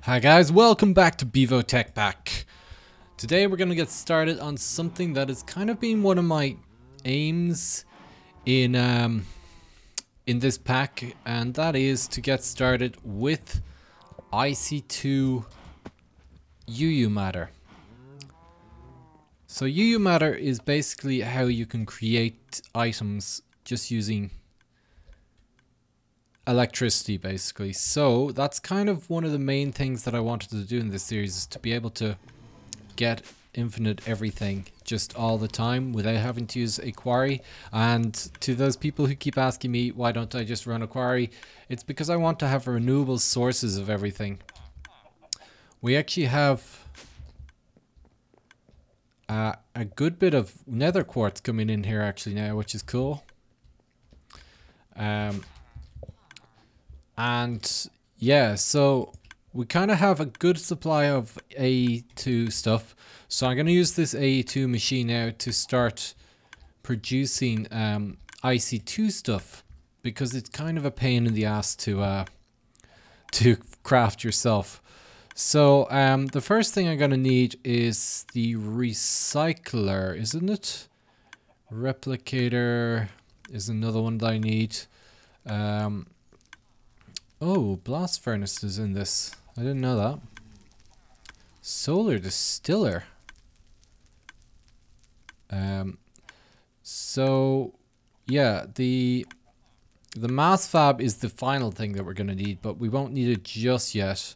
Hi guys, welcome back to Bevo Tech Pack. Today we're going to get started on something that has kind of been one of my aims in this pack, and that is to get started with IC2 UU matter. So UU matter is basically how you can create items just using electricity, basically. So that's kind of one of the main things that I wanted to do in this series, is to be able to get infinite everything just all the time without having to use a quarry. And to those people who keep asking me why don't I just run a quarry, it's because I want to have renewable sources of everything. We actually have a good bit of nether quartz coming in here actually now, which is cool. And yeah, so we kind of have a good supply of A2 stuff. So I'm going to use this A2 machine now to start producing IC2 stuff, because it's kind of a pain in the ass to craft yourself. So the first thing I'm going to need is the recycler, isn't it? Replicator is another one that I need. Oh, blast furnace is in this. I didn't know that. Solar distiller. So yeah, the mass fab is the final thing that we're gonna need, but we won't need it just yet.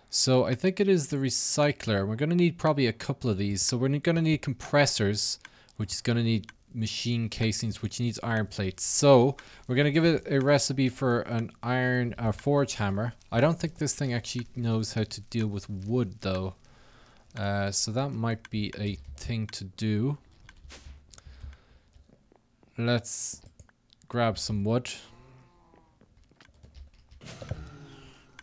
So I think it is the recycler. We're gonna need probably a couple of these. So we're gonna need compressors, which is gonna need machine casings, which needs iron plates. So we're going to give it a recipe for an iron forge hammer. I don't think this thing actually knows how to deal with wood though, so that might be a thing to do. Let's grab some wood,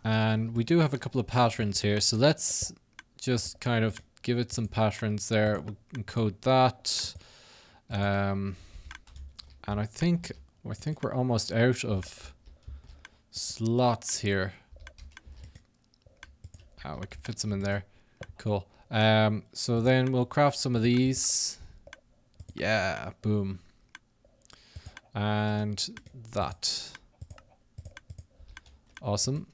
and we do have a couple of patterns here, so let's just kind of give it some patterns there. We can code that. And I think we're almost out of slots here. Oh, we can fit some in there. Cool. So then we'll craft some of these. Yeah, boom. And that. Awesome.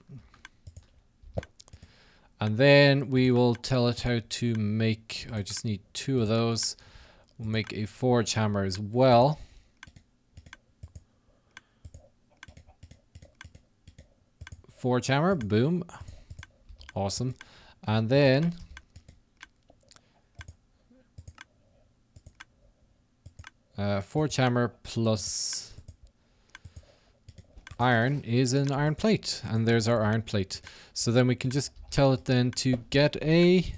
And then we will tell it how to make, I just need 2 of those. We'll make a forge hammer as well. Forge hammer, boom. Awesome. And then forge hammer plus iron is an iron plate. And there's our iron plate. So then we can just tell it then to get we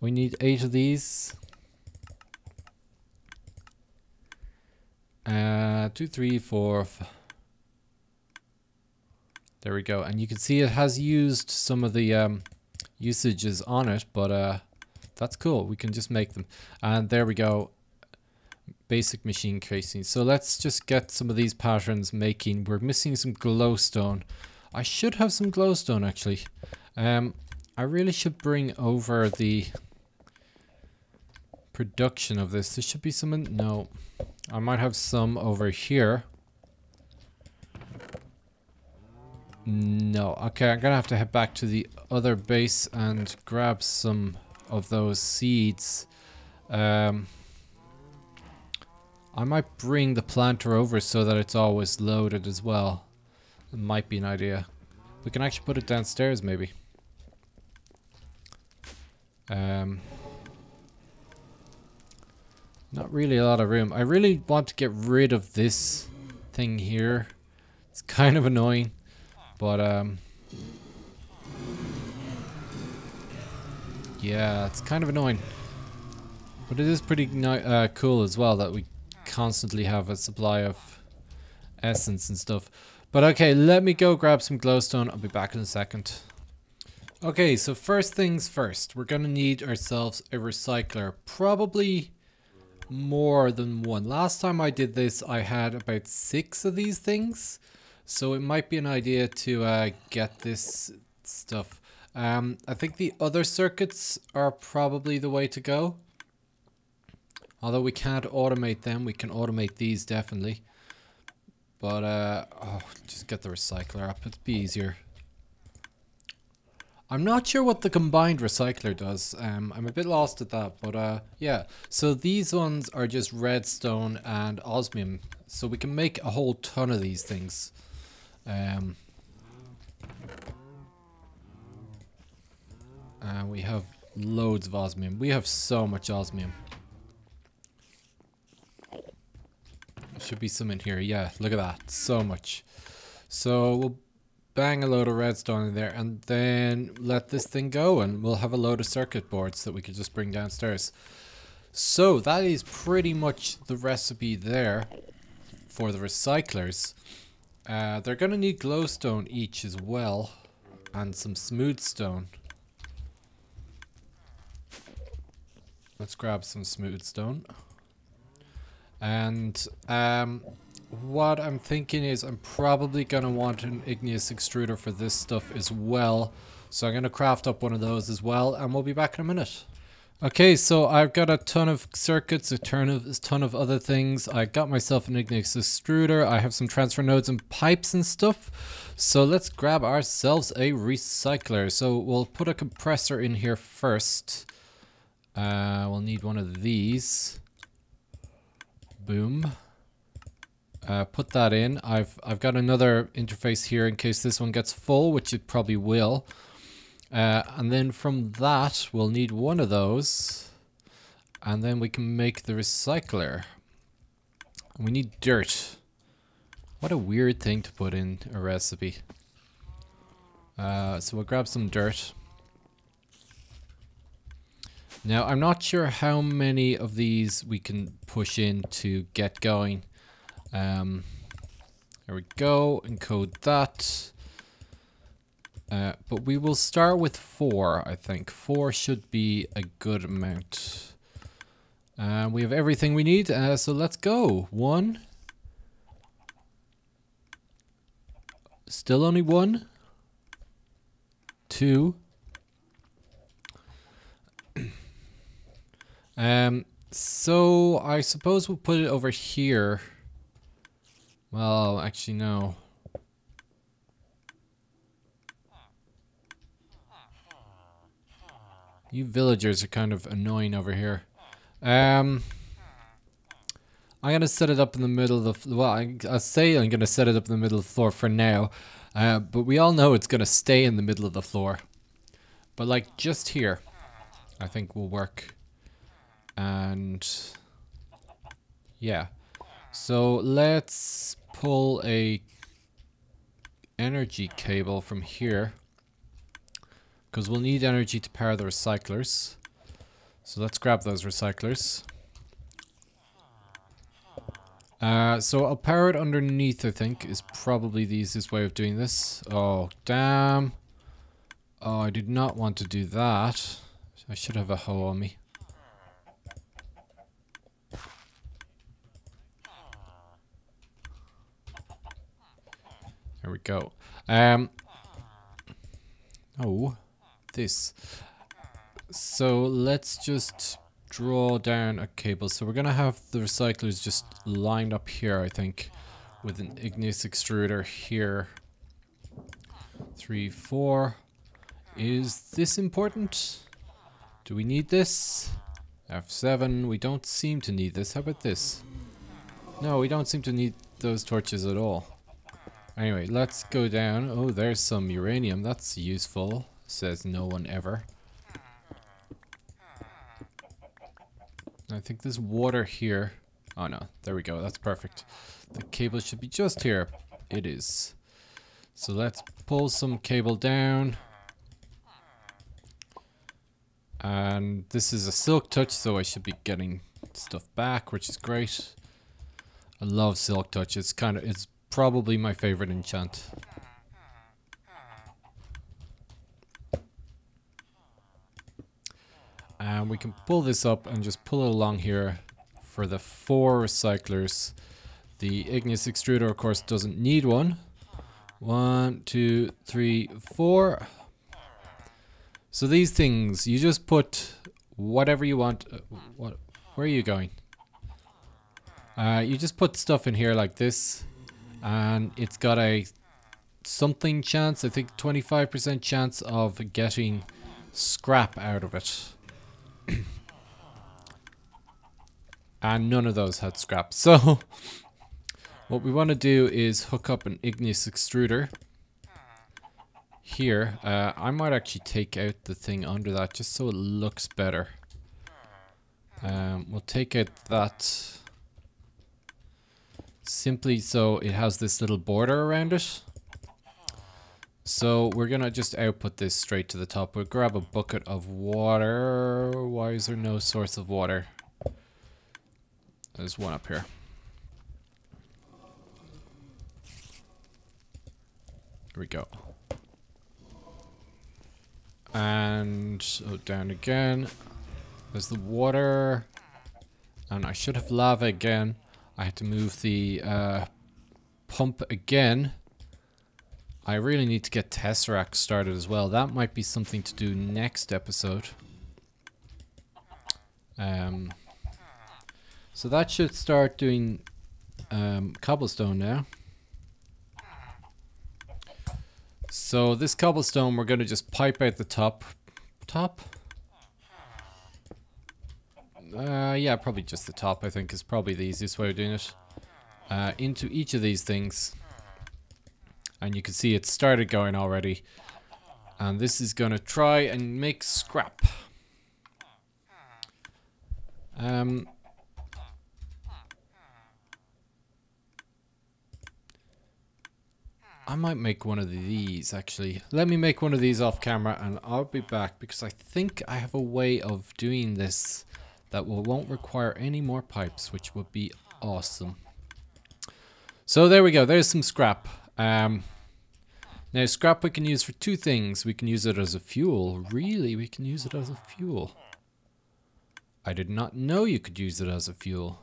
need 8 of these. 2, 3, 4. There we go. And you can see it has used some of the usages on it, but that's cool. We can just make them. And there we go. Basic machine casing. So let's just get some of these patterns making. We're missing some glowstone. I should have some glowstone actually. I really should bring over the production of this. There should be some in, no. I might have some over here. No. Okay, I'm gonna have to head back to the other base and grab some of those seeds. I might bring the planter over so that it's always loaded as well. It might be an idea. We can actually put it downstairs maybe. Not really a lot of room. I really want to get rid of this thing here. It's kind of annoying, but yeah, it's kind of annoying. But it is pretty cool as well that we constantly have a supply of essence and stuff. But okay, let me go grab some glowstone. I'll be back in a second. Okay, so first things first, we're gonna need ourselves a recycler. Probably more than one. Last time I did this I had about 6 of these things, so it might be an idea to get this stuff. I think the other circuits are probably the way to go. Although we can't automate them, we can automate these definitely. But, oh, just get the recycler up, it'd be easier. I'm not sure what the combined recycler does. I'm a bit lost at that, but yeah. So these ones are just redstone and osmium. So we can make a whole ton of these things. And we have loads of osmium. We have so much osmium. There should be some in here. Yeah, look at that. So much. So we'll bang a load of redstone in there and then let this thing go, and we'll have a load of circuit boards that we could just bring downstairs. So that is pretty much the recipe there for the recyclers. They're gonna need glowstone each as well, and some smooth stone. Let's grab some smooth stone. And what I'm thinking is I'm probably going to want an Igneous Extruder for this stuff as well. So I'm going to craft up one of those as well, and we'll be back in a minute. Okay, so I've got a ton of circuits, a ton of other things. I got myself an Igneous Extruder. I have some transfer nodes and pipes and stuff. So let's grab ourselves a recycler. So we'll put a compressor in here first. We'll need one of these. Boom. Put that in. I've got another interface here in case this one gets full, which it probably will. And then from that, we'll need one of those. And then we can make the recycler. And we need dirt. What a weird thing to put in a recipe. So we'll grab some dirt. Now, I'm not sure how many of these we can push in to get going. There we go, encode that. But we will start with 4, I think. 4 should be a good amount. We have everything we need, so let's go. 1. Still only 1. 2. So I suppose we'll put it over here. Well, actually, no. You villagers are kind of annoying over here. I'm gonna set it up in the middle of the well, I say I'm gonna set it up in the middle of the floor for now. But we all know it's gonna stay in the middle of the floor. But like just here, I think will work. And yeah. So let's pull a energy cable from here, because we'll need energy to power the recyclers. So let's grab those recyclers. So I'll power it underneath, I think, is probably the easiest way of doing this. Oh, damn. Oh, I did not want to do that. I should have a hoe on me. There we go. Oh, this. So let's just draw down a cable. So we're gonna have the recyclers just lined up here, I think, with an Igneous Extruder here. 3, 4. Is this important? Do we need this? F7. We don't seem to need this. How about this? No, we don't seem to need those torches at all. Anyway, let's go down. Oh, there's some uranium. That's useful, says no one ever. I think there's water here. Oh no, there we go. That's perfect. The cable should be just here. It is. So let's pull some cable down. And this is a silk touch, so I should be getting stuff back, which is great. I love silk touch. It's probably my favorite enchant. And we can pull this up and just pull it along here for the 4 recyclers. The Igneous Extruder, of course, doesn't need one. 1, 2, 3, 4. So these things, you just put whatever you want. Where are you going? You just put stuff in here like this, and it's got a something chance, I think 25% chance of getting scrap out of it. And none of those had scrap. So what we want to do is hook up an Igneous Extruder here. I might actually take out the thing under that just so it looks better. We'll take out that simply so it has this little border around it. So we're gonna just output this straight to the top. We'll grab a bucket of water. Why is there no source of water? There's one up here. Here we go. And down again. There's the water. And I should have lava again. I had to move the pump again. I really need to get Tesseract started as well. That might be something to do next episode. So that should start doing cobblestone now. So this cobblestone we're going to just pipe out the top. Yeah, probably just the top, I think, is probably the easiest way of doing it. Into each of these things. And you can see it started going already. And this is going to try and make scrap. I might make one of these, actually. Let me make one of these off camera and I'll be back, because I think I have a way of doing this that won't require any more pipes, which would be awesome. So there we go, there's some scrap. Now scrap we can use for two things. We can use it as a fuel. Really, we can use it as a fuel. I did not know you could use it as a fuel.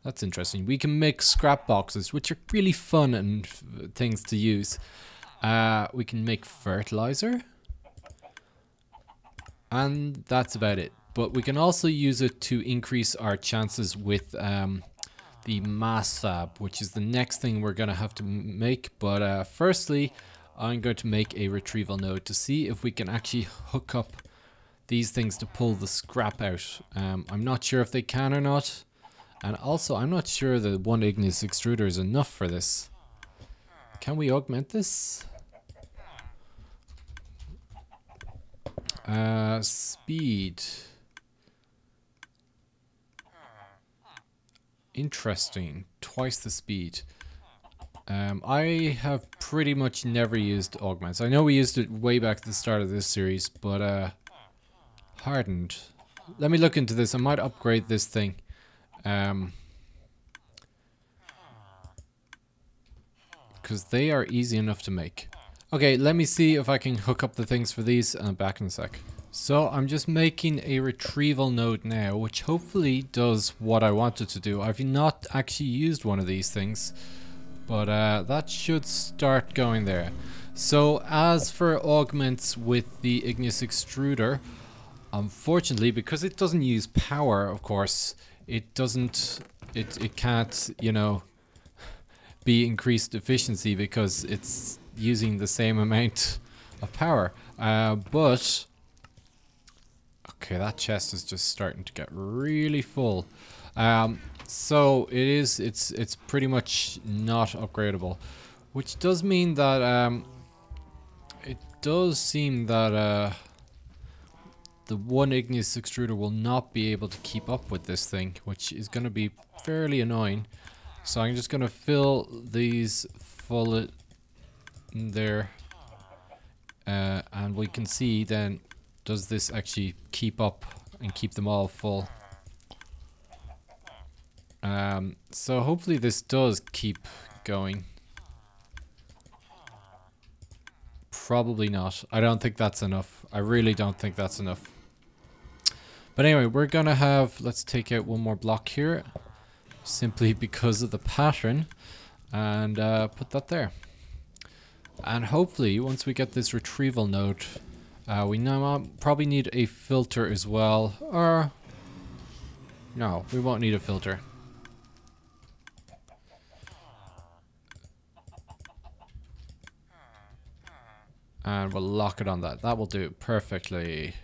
That's interesting. We can make scrap boxes, which are really fun and things to use. We can make fertilizer. And that's about it. But we can also use it to increase our chances with the mass fab, which is the next thing we're going to have to make. But firstly, I'm going to make a retrieval node to see if we can actually hook up these things to pull the scrap out. I'm not sure if they can or not. And also, I'm not sure that one Igneous Extruder is enough for this. Can we augment this? Speed. Interesting. Twice the speed. I have pretty much never used augments. I know we used it way back at the start of this series, but hardened. Let me look into this. I might upgrade this thing. Because they are easy enough to make. Okay, let me see if I can hook up the things for these, and I'm back in a sec. So I'm just making a retrieval node now, which hopefully does what I wanted to do. I've not actually used one of these things, but that should start going there. So as for augments with the Igneous Extruder, unfortunately, because it doesn't use power, of course, it can't, you know, be increased efficiency because it's using the same amount of power. But okay, that chest is just starting to get really full. So it's pretty much not upgradable, which does mean that it does seem that the one Igneous Extruder will not be able to keep up with this thing, which is going to be fairly annoying. So I'm just going to fill these full in there, and we can see then, does this actually keep up and keep them all full? So hopefully this does keep going. Probably not. I don't think that's enough. I really don't think that's enough. But anyway, we're gonna have, let's take out one more block here, simply because of the pattern, and put that there. And hopefully, once we get this retrieval node We now probably need a filter as well. Or no, we won't need a filter. And we'll lock it on that. That will do it perfectly.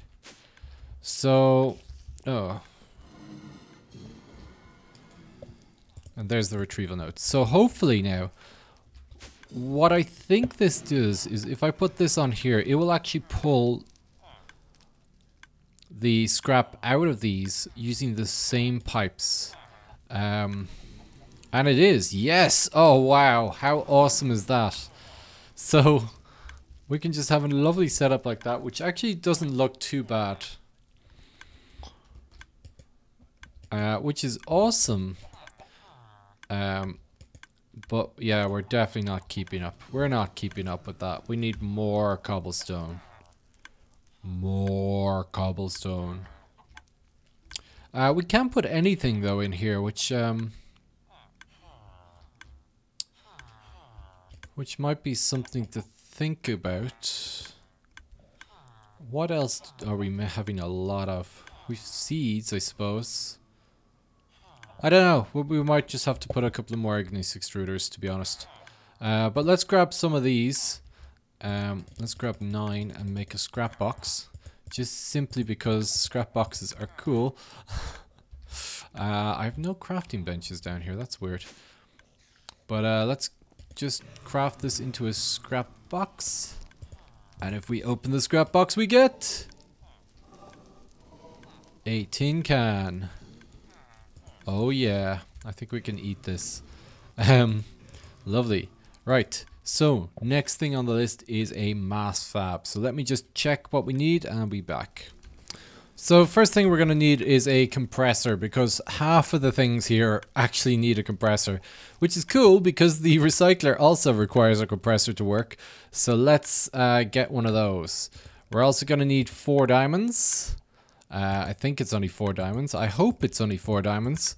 So, oh. And there's the retrieval note. So hopefully now, what I think this does is if I put this on here, it will actually pull the scrap out of these using the same pipes. And it is, yes! Oh wow, how awesome is that? So we can just have a lovely setup like that, which actually doesn't look too bad. Which is awesome. But yeah, we're definitely not keeping up. We're not keeping up with that. We need more cobblestone. More cobblestone. We can't put anything though in here, which might be something to think about. What else are we having a lot of? We've seeds, I suppose. I don't know. We might just have to put a couple of more Igneous Extruders, to be honest. But let's grab some of these. Let's grab 9 and make a scrap box. Just simply because scrap boxes are cool. I have no crafting benches down here. That's weird. But let's just craft this into a scrap box. And if we open the scrap box, we get a tin can. Oh yeah, I think we can eat this. Lovely. Right, so next thing on the list is a mass fab. So let me just check what we need and I'll be back. So first thing we're going to need is a compressor, because half of the things here actually need a compressor, which is cool because the recycler also requires a compressor to work. So let's get one of those. We're also going to need 4 diamonds. I think it's only 4 diamonds. I hope it's only 4 diamonds.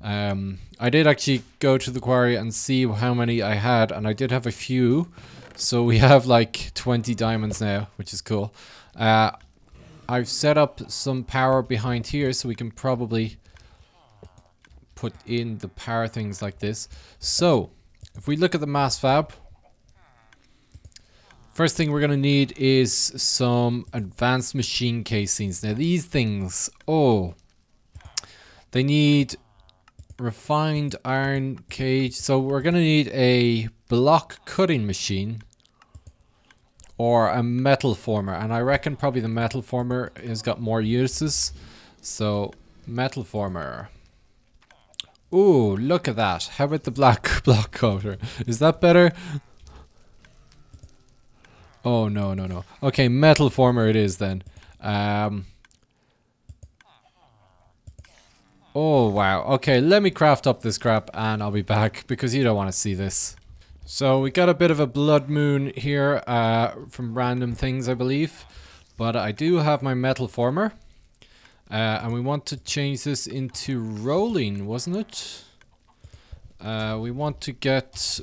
I did actually go to the quarry and see how many I had, and I did have a few. So we have like 20 diamonds now, which is cool. I've set up some power behind here so we can probably put in the power things like this. So if we look at the mass fab, first thing we're going to need is some advanced machine casings. Now these things, oh, they need refined iron cage. So we're going to need a block cutting machine or a metal former. And I reckon probably the metal former has got more uses. So metal former. Ooh, look at that. How about the black block coater? Is that better? Oh, no, no, no. Okay, metal former it is then. Oh, wow. Okay, let me craft up this crap and I'll be back because you don't want to see this. So we got a bit of a blood moon here from random things, I believe. But I do have my metal former. And we want to change this into rolling, wasn't it? We want to get...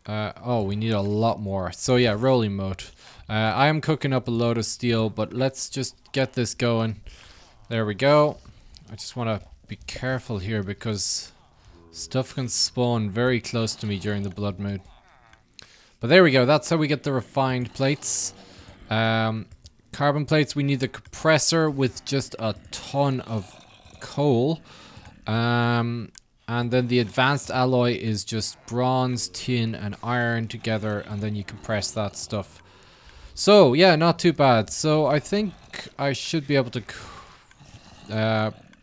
oh, we need a lot more. So yeah, rolling mode. I am cooking up a load of steel, but let's just get this going. There we go. I just want to be careful here because stuff can spawn very close to me during the blood moon. But there we go. That's how we get the refined plates. Carbon plates, we need the compressor with just a ton of coal. And then the advanced alloy is just bronze, tin, and iron together, and then you compress that stuff. So, yeah, not too bad. So, I think I should be able to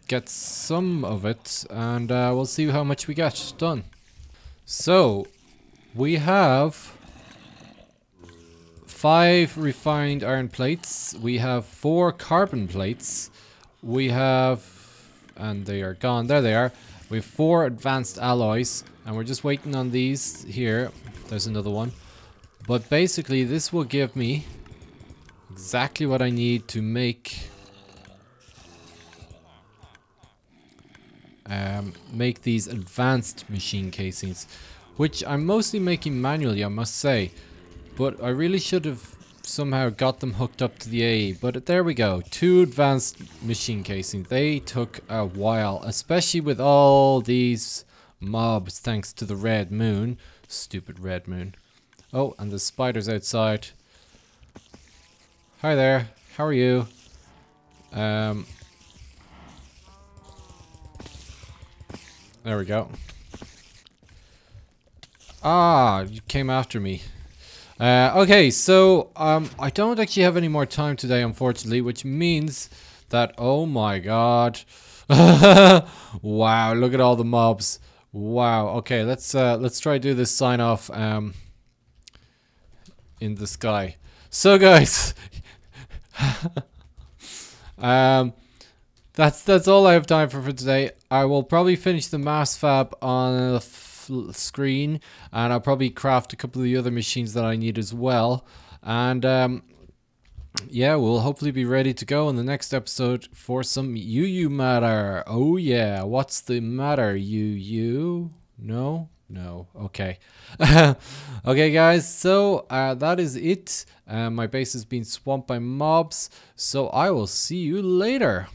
get some of it, and we'll see how much we get done. So, we have 5 refined iron plates. We have 4 carbon plates. We have, and they are gone. There they are. We have 4 advanced alloys, and we're just waiting on these here. There's another one. But basically, this will give me exactly what I need to make these advanced machine casings, which I'm mostly making manually, I must say. But I really should have somehow got them hooked up to the AE. But there we go. 2 advanced machine casings. They took a while, especially with all these mobs thanks to the red moon. Stupid red moon. Oh, and the spiders outside. Hi there. How are you? There we go. Ah, you came after me. Okay, so I don't actually have any more time today, unfortunately, which means that, oh my god. Wow, look at all the mobs. Wow. Okay, let's try to do this sign off in the sky. So guys, that's all I have time for today. I will probably finish the mass fab on the screen, and I'll probably craft a couple of the other machines that I need as well. And yeah, we'll hopefully be ready to go in the next episode for some UU matter. Oh yeah, what's the matter, UU? No? No. Okay. Okay, guys, so that is it. My base has been swamped by mobs, so I will see you later.